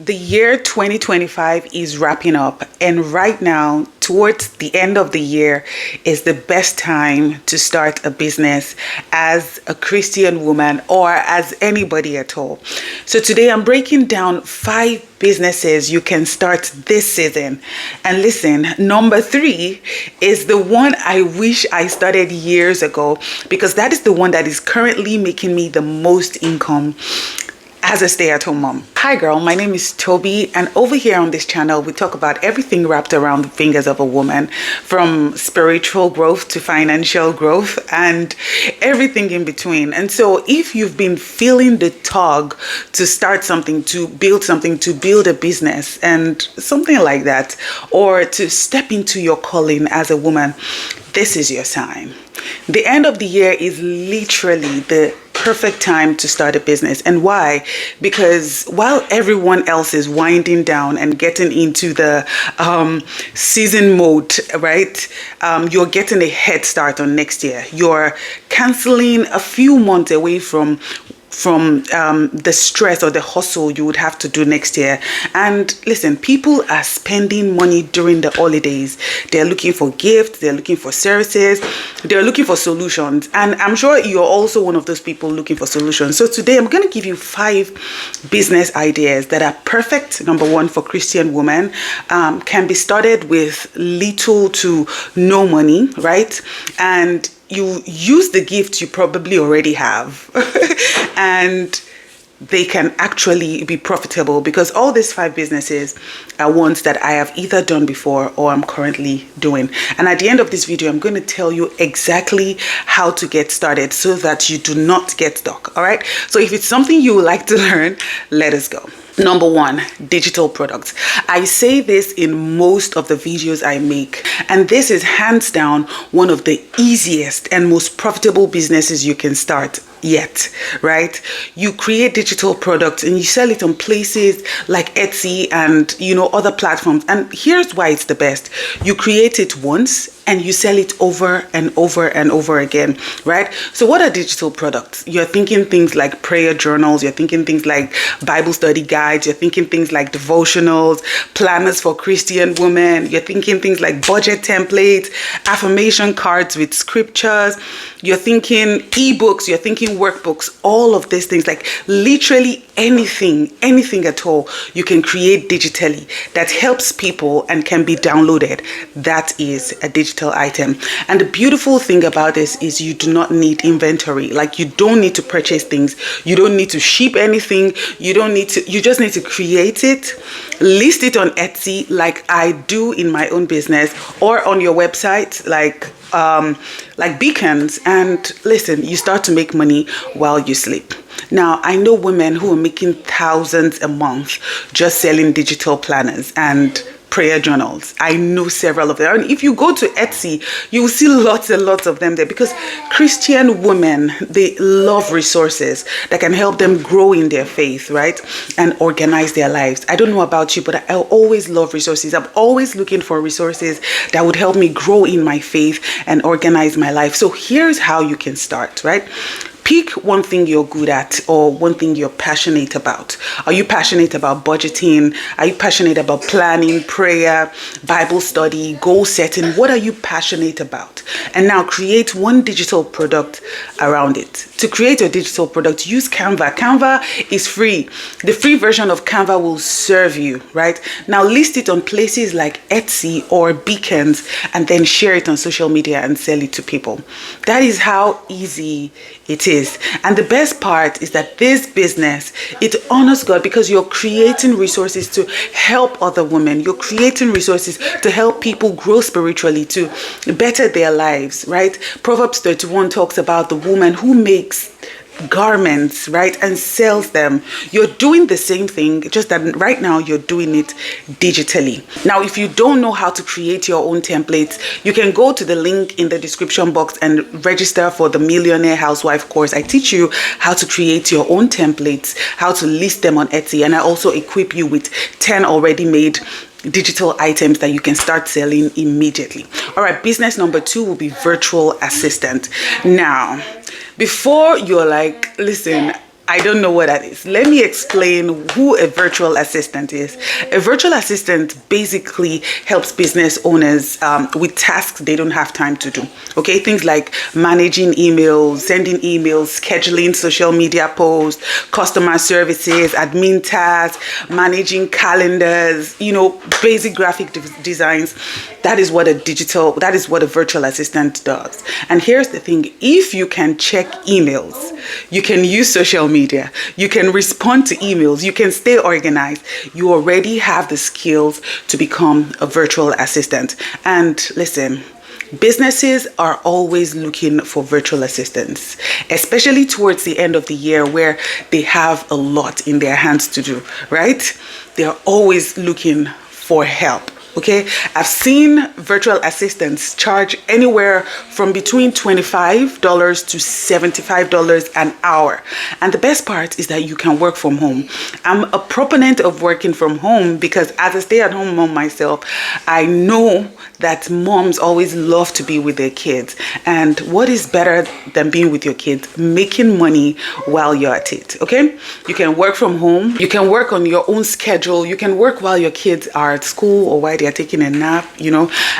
The year 2025 is wrapping up, and right now, towards the end of the year, is the best time to start a business as a Christian woman or as anybody at all. So today I'm breaking down 5 businesses you can start this season. And listen, number 3 is the one I wish I started years ago, because that is the one that is currently making me the most income as a stay-at-home mom. Hi girl, my name is Toby, and over here on this channel we talk about everything wrapped around the fingers of a woman, from spiritual growth to financial growth and everything in between. And so if you've been feeling the tug to start something, to build a business and something like that, or to step into your calling as a woman, this is your sign. The end of the year is literally the perfect time to start a business. And why? Because while everyone else is winding down and getting into the season mode, right? You're getting a head start on next year. You're canceling a few months away from the stress or the hustle you would have to do next year. And listen, people are spending money during the holidays. They're looking for gifts, they're looking for services, they're looking for solutions. And I'm sure you're also one of those people looking for solutions. So today I'm going to give you 5 business ideas that are perfect. Number 1, for Christian women, can be started with little to no money, right? And you use the gift you probably already have and they can actually be profitable, because all these 5 businesses are ones that I have either done before or I'm currently doing. And at the end of this video, I'm going to tell you exactly how to get started so that you do not get stuck. All right. So if it's something you would like to learn, let us go. Number 1, digital products. I say this in most of the videos I make, and this is hands down one of the easiest and most profitable businesses you can start yet, right? You create digital products and you sell it on places like Etsy and other platforms. And here's why it's the best. You create it once and you sell it over and over and over again, right? So what are digital products? You're thinking things like prayer journals, you're thinking things like Bible study guides, you're thinking things like devotionals, planners for Christian women, you're thinking things like budget templates, affirmation cards with scriptures, you're thinking ebooks, you're thinking workbooks, all of these things, like literally anything at all you can create digitally that helps people and can be downloaded. That is a digital item. And the beautiful thing about this is you do not need inventory. Like, you don't need to purchase things, you don't need to ship anything, you just need to create it, list it on Etsy like I do in my own business, or on your website like Beacons, and listen, you start to make money while you sleep. Now, I know women who are making thousands a month just selling digital planners and prayer journals. I know several of them. And if you go to Etsy, you will see lots and lots of them there, because Christian women, they love resources that can help them grow in their faith, right? And organize their lives. I don't know about you, but I always love resources. I'm always looking for resources that would help me grow in my faith and organize my life. So here's how you can start, right? Pick one thing you're good at or one thing you're passionate about. Are you passionate about budgeting? Are you passionate about planning, prayer, Bible study, goal setting? What are you passionate about? And now create one digital product around it. To create a digital product, use Canva. Canva is free. The free version of Canva will serve you, right? Now list it on places like Etsy or Beacons, and then share it on social media and sell it to people. That is how easy it is. And the best part is that this business, it honors God, because you're creating resources to help other women. You're creating resources to help people grow spiritually, to better their lives, right? Proverbs 31 talks about the woman who makes garments, right, and sells them. You're doing the same thing, just that right now you're doing it digitally. Now, if you don't know how to create your own templates, you can go to the link in the description box and register for the Millionaire Housewife course. I teach you how to create your own templates, how to list them on Etsy, and I also equip you with 10 already made digital items that you can start selling immediately. All right, business number 2 will be virtual assistant. Now, before you're like, listen, I don't know what that is. Let me explain who a virtual assistant is. A virtual assistant basically helps business owners with tasks they don't have time to do. Okay, things like managing emails, sending emails, scheduling social media posts, customer services, admin tasks, managing calendars, basic graphic designs. That is what a virtual assistant does. And here's the thing, if you can check emails, you can use social media, you can respond to emails, you can stay organized, you already have the skills to become a virtual assistant. And listen, businesses are always looking for virtual assistants, especially towards the end of the year where they have a lot in their hands to do, right? They're always looking for help. Okay, I've seen virtual assistants charge anywhere from between $25 to $75 an hour. And the best part is that you can work from home. I'm a proponent of working from home because as a stay-at-home mom myself, I know that moms always love to be with their kids. And what is better than being with your kids? Making money while you're at it, okay? You can work from home. You can work on your own schedule. You can work while your kids are at school or while they're taking a nap,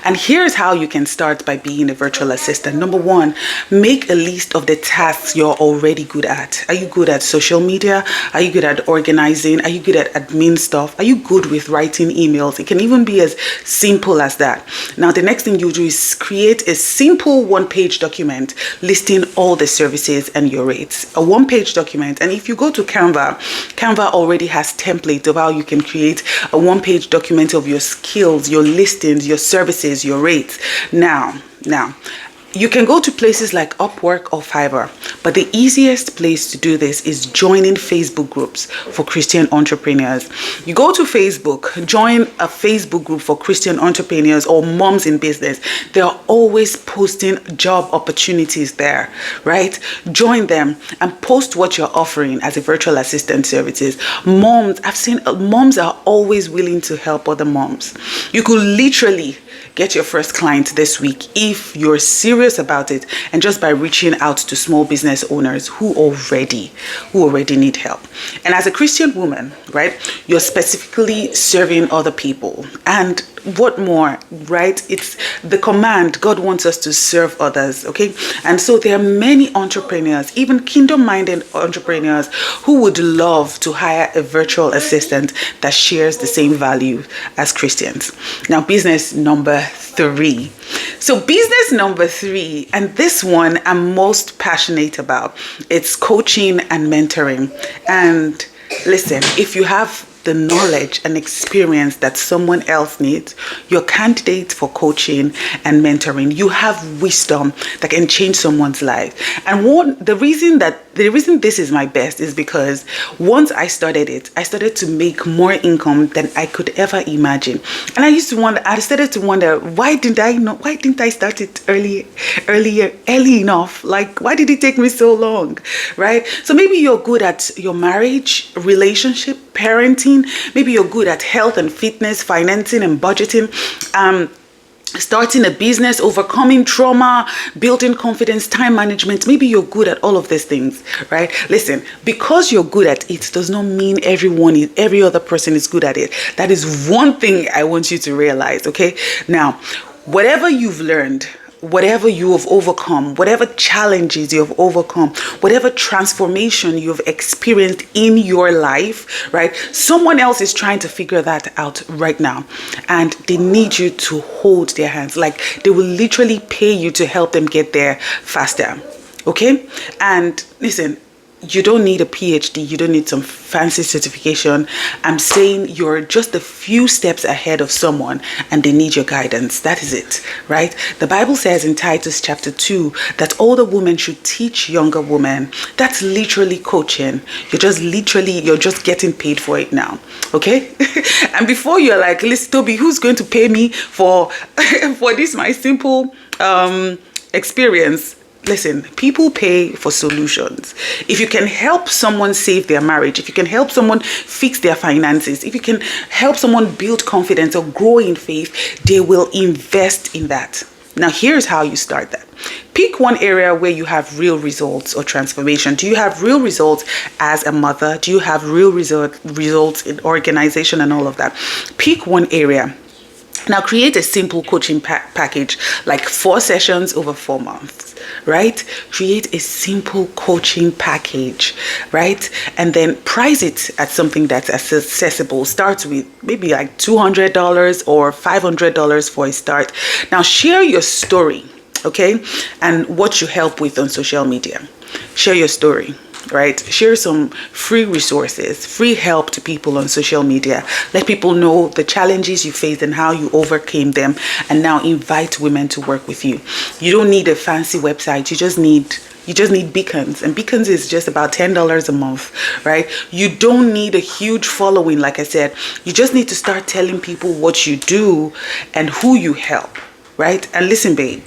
And here's how you can start by being a virtual assistant. Number one, make a list of the tasks you're already good at. Are you good at social media? Are you good at organizing? Are you good at admin stuff? Are you good with writing emails? It can even be as simple as that. Now, the next thing you do is create a simple one-page document listing all the services and your rates. A one-page document. And if you go to Canva already has templates of how you can create a one-page document of your skills, your listings, your services, your rates. Now, you can go to places like Upwork or Fiverr, but the easiest place to do this is joining Facebook groups for Christian entrepreneurs. You go to Facebook, join a Facebook group for Christian entrepreneurs or moms in business. They're always posting job opportunities there, right? Join them and post what you're offering as a virtual assistant services. I've seen moms are always willing to help other moms. You could literally get your first client this week if you're serious about it, and just by reaching out to small business owners who already need help. And as a Christian woman, right, you're specifically serving other people. And what more, right? It's the command. God wants us to serve others, okay? And so there are many entrepreneurs, even kingdom-minded entrepreneurs, who would love to hire a virtual assistant that shares the same value as Christians. Now, business number 3. So business number 3, and this one I'm most passionate about, it's coaching and mentoring. And listen, if you have the knowledge and experience that someone else needs, you're candidate for coaching and mentoring. You have wisdom that can change someone's life. And the reason this is my best is because once I started it, I started to make more income than I could ever imagine. And I started to wonder, why didn't I start it early enough? Like, why did it take me so long? Right? So maybe you're good at your marriage, relationship, parenting. Maybe you're good at health and fitness, financing and budgeting, starting a business, overcoming trauma, building confidence, time management. Maybe you're good at all of these things, right? Listen, because you're good at it does not mean every other person is good at it. That is one thing I want you to realize, okay? Now, whatever you've learned, whatever you have overcome, whatever challenges you have overcome, whatever transformation you've experienced in your life, right? Someone else is trying to figure that out right now, and they need you to hold their hands. Like, they will literally pay you to help them get there faster. Okay? And listen, you don't need a PhD. You don't need some fancy certification. I'm saying you're just a few steps ahead of someone and they need your guidance. That is it, right? The Bible says in Titus chapter 2 that older women should teach younger women. That's literally coaching. You're just getting paid for it now, okay? And before you're like, listen, Toby, who's going to pay me for this, my simple experience? Listen, people pay for solutions. If you can help someone save their marriage, if you can help someone fix their finances, if you can help someone build confidence or grow in faith, they will invest in that. Now, here's how you start that. Pick one area where you have real results or transformation. Do you have real results as a mother? Do you have real results in organization and all of that? Pick one area. Now, create a simple coaching package, like 4 sessions over 4 months, right? Create a simple coaching package, right? And then price it at something that's accessible. Start with maybe like $200 or $500 for a start. Now, share your story, okay? And what you help with on social media. Share your story. Right? Share some free resources, free help to people on social media. Let people know the challenges you faced and how you overcame them. And now invite women to work with you. You don't need a fancy website. You just need beacons, and beacons is just about $10 a month, right? You don't need a huge following. Like I said, you just need to start telling people what you do and who you help, right? And listen, babe,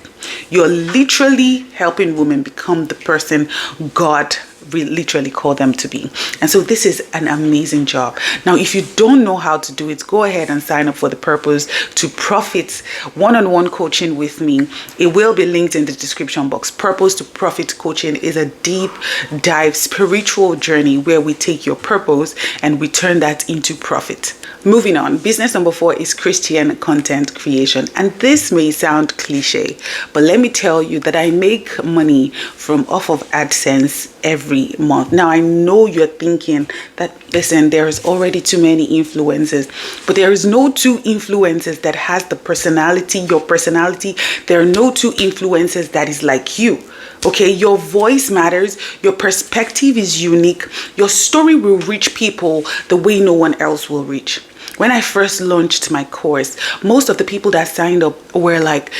you're literally helping women become the person God literally call them to be. And so this is an amazing job. Now, if you don't know how to do it, go ahead and sign up for the Purpose to Profit one-on-one coaching with me. It will be linked in the description box. Purpose to Profit coaching is a deep dive spiritual journey where we take your purpose and we turn that into profit. Moving on, business number 4 is Christian content creation. And this may sound cliche, but let me tell you that I make money from off of AdSense every month. Now, I know you're thinking that, listen, there's already too many influencers, but there is no 2 influencers that has the personality, your personality. There are no 2 influencers that is like you. Okay, your voice matters. Your perspective is unique. Your story will reach people the way no one else will reach. When I first launched my course, most of the people that signed up were like,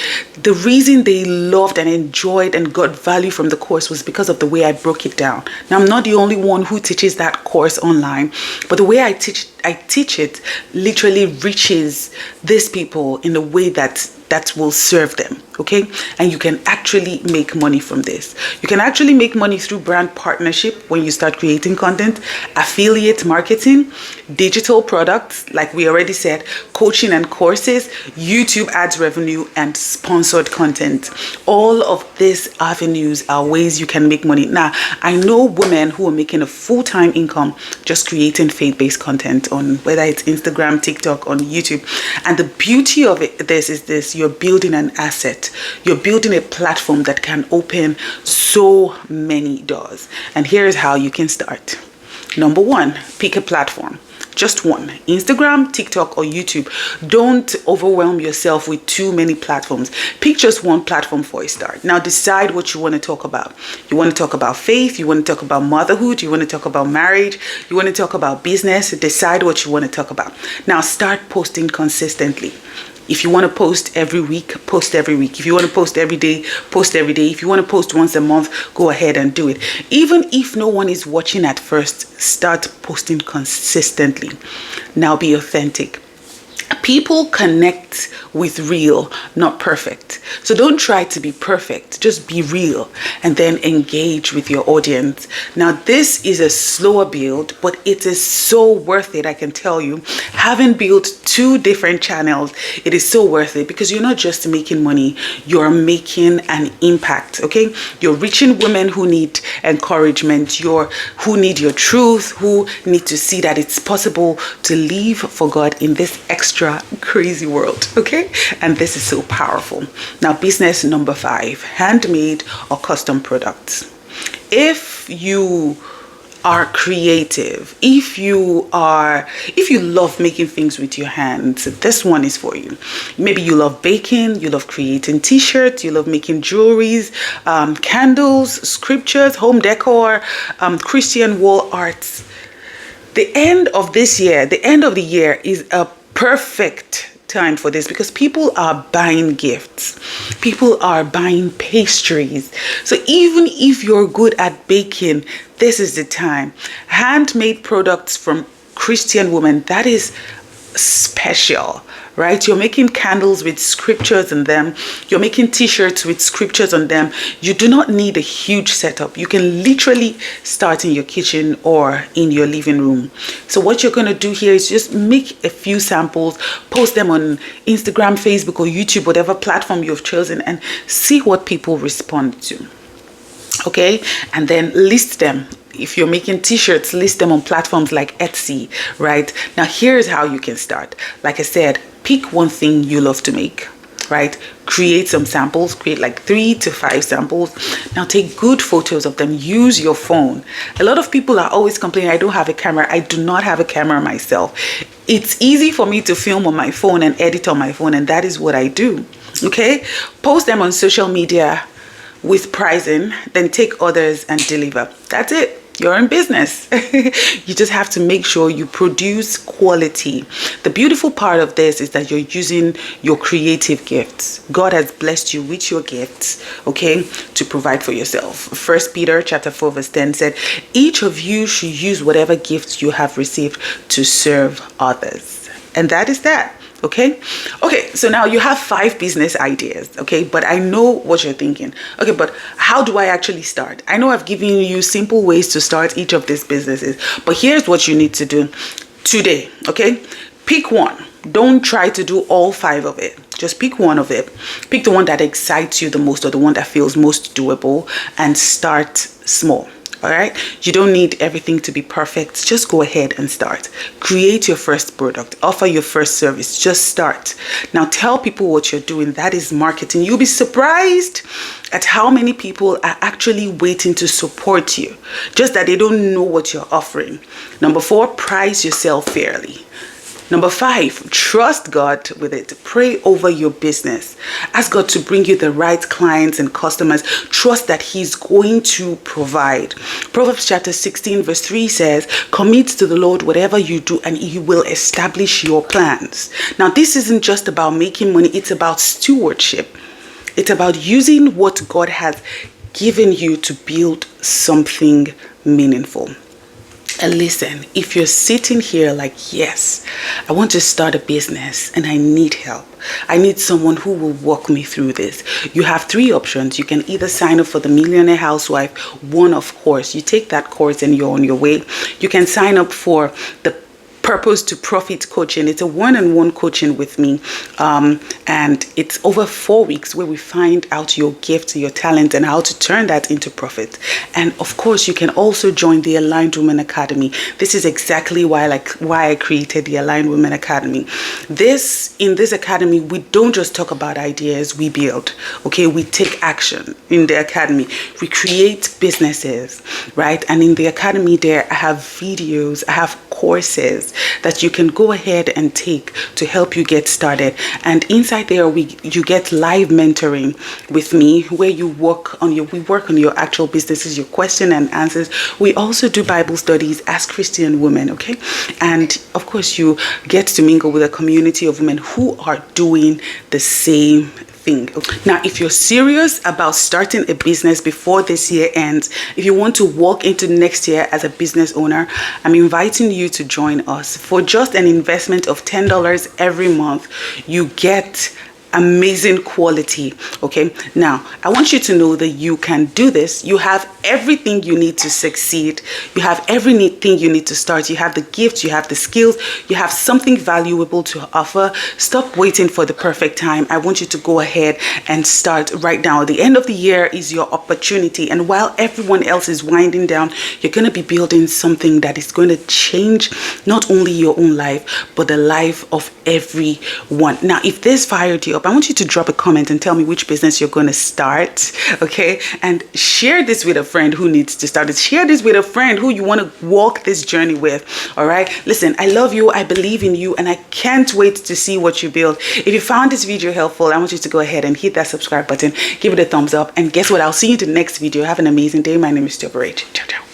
the reason they loved and enjoyed and got value from the course was because of the way I broke it down. Now, I'm not the only one who teaches that course online, but the way I teach it literally reaches these people in a way that will serve them, okay? And you can actually make money from this. You can actually make money through brand partnership when you start creating content, affiliate marketing, digital products, like we already said, coaching and courses, YouTube ads revenue, and sponsored content. All of these avenues are ways you can make money. Now, I know women who are making a full-time income just creating faith-based content on whether it's Instagram, TikTok, on YouTube. And the beauty of this is this: you're building an asset. You're building a platform that can open so many doors. And here's how you can start. Number 1, pick a platform. Just one. Instagram, TikTok, or YouTube. Don't overwhelm yourself with too many platforms. Pick just one platform for a start. Now decide what you want to talk about. You want to talk about faith? You want to talk about motherhood? You want to talk about marriage? You want to talk about business? Decide what you want to talk about. Now start posting consistently. If you want to post every week, post every week. If you want to post every day, post every day. If you want to post once a month, go ahead and do it. Even if no one is watching at first, start posting consistently. Now be authentic. People connect with real, not perfect. So don't try to be perfect. Just be real and then engage with your audience. Now, this is a slower build, but it is so worth it, I can tell you. Having built 2 different channels, it is so worth it because you're not just making money, you're making an impact, okay? You're reaching women who need encouragement, who need your truth, who need to see that it's possible to live for God in this extra crazy world, okay? And this is so powerful. Now, business number 5, handmade or custom products. If you are creative, if you love making things with your hands, this one is for you. Maybe you love baking, you love creating t-shirts, you love making jewelries, candles, scriptures, home decor, Christian wall arts. The end of the year is a perfect time for this because people are buying gifts. People are buying pastries. So even if you're good at baking, this is the time. Handmade products from Christian women, that is special, right? You're making candles with scriptures in them. You're making t-shirts with scriptures on them. You do not need a huge setup. You can literally start in your kitchen or in your living room. So what you're going to do here is just make a few samples, post them on Instagram, Facebook, or YouTube, whatever platform you've chosen, and see what people respond to. Okay, and then list them. If you're making t-shirts, list them on platforms like Etsy, right? Now, here's how you can start. Like I said, pick one thing you love to make, right? Create some samples, create like 3 to 5 samples. Now, take good photos of them. Use your phone. A lot of people are always complaining, I don't have a camera. I do not have a camera myself. It's easy for me to film on my phone and edit on my phone, and that is what I do, okay? Post them on social media with pricing, then take others and deliver. That's it. You're in business. You just have to make sure you produce quality. The beautiful part of this is that you're using your creative gifts. God has blessed you with your gifts, okay, to provide for yourself. 1 Peter chapter 4 verse 10 said, each of you should use whatever gifts you have received to serve others. And that is that. Okay, so now you have 5 business ideas, okay, but I know what you're thinking. Okay, but how do I actually start? I know I've given you simple ways to start each of these businesses, but here's what you need to do today, okay? Pick one. Don't try to do all 5 of it. Just pick one of it. Pick the one that excites you the most, or the one that feels most doable, and start small. All right, you don't need everything to be perfect. Just go ahead and start. Create your first product, offer your first service. Just start. Now tell people what you're doing. That is marketing. You'll be surprised at how many people are actually waiting to support you, just that they don't know what you're offering. Number 4, price yourself fairly. Number 5, trust God with it. Pray over your business. Ask God to bring you the right clients and customers. Trust that He's going to provide. Proverbs chapter 16 verse 3 says, commit to the Lord whatever you do and He will establish your plans. Now, this isn't just about making money. It's about stewardship. It's about using what God has given you to build something meaningful. And listen, if you're sitting here like, yes, I want to start a business and I need help. I need someone who will walk me through this. You have 3 options. You can either sign up for the Millionaire Housewife 1-off course. You take that course and you're on your way. You can sign up for the Purpose to Profit coaching. It's a one-on-one coaching with me, and it's over 4 weeks where we find out your gifts, your talent, and how to turn that into profit. And of course, you can also join the Aligned Women Academy. This is exactly why I created the Aligned Women Academy. In this academy, we don't just talk about ideas, we build. Okay, we take action in the academy. We create businesses, right? And in the academy there, I have videos, I have courses that you can go ahead and take to help you get started. And inside there, you get live mentoring with me, where we work on your actual businesses, your question and answers. We also do Bible studies as Christian women, okay? And of course, you get to mingle with a community of women who are doing the same thing. Now, if you're serious about starting a business before this year ends, if you want to walk into next year as a business owner, I'm inviting you to join us. For just an investment of $10 every month, you get amazing quality. Okay, now I want you to know that you can do this. You have everything you need to succeed. You have everything you need to start. You have the gifts, you have the skills, you have something valuable to offer. Stop waiting for the perfect time. I want you to go ahead and start right now. The end of the year is your opportunity, and while everyone else is winding down, you're going to be building something that is going to change not only your own life, but the life of everyone. Now, if this fired you up, I want you to drop a comment and tell me which business you're going to start, okay? And share this with a friend who needs to start it. Share this with a friend who you want to walk this journey with, all right? Listen, I love you, I believe in you, and I can't wait to see what you build. If you found this video helpful, I want you to go ahead and hit that subscribe button, give it a thumbs up, and guess what? I'll see you in the next video. Have an amazing day. My name is thetobyrich. Ciao, ciao.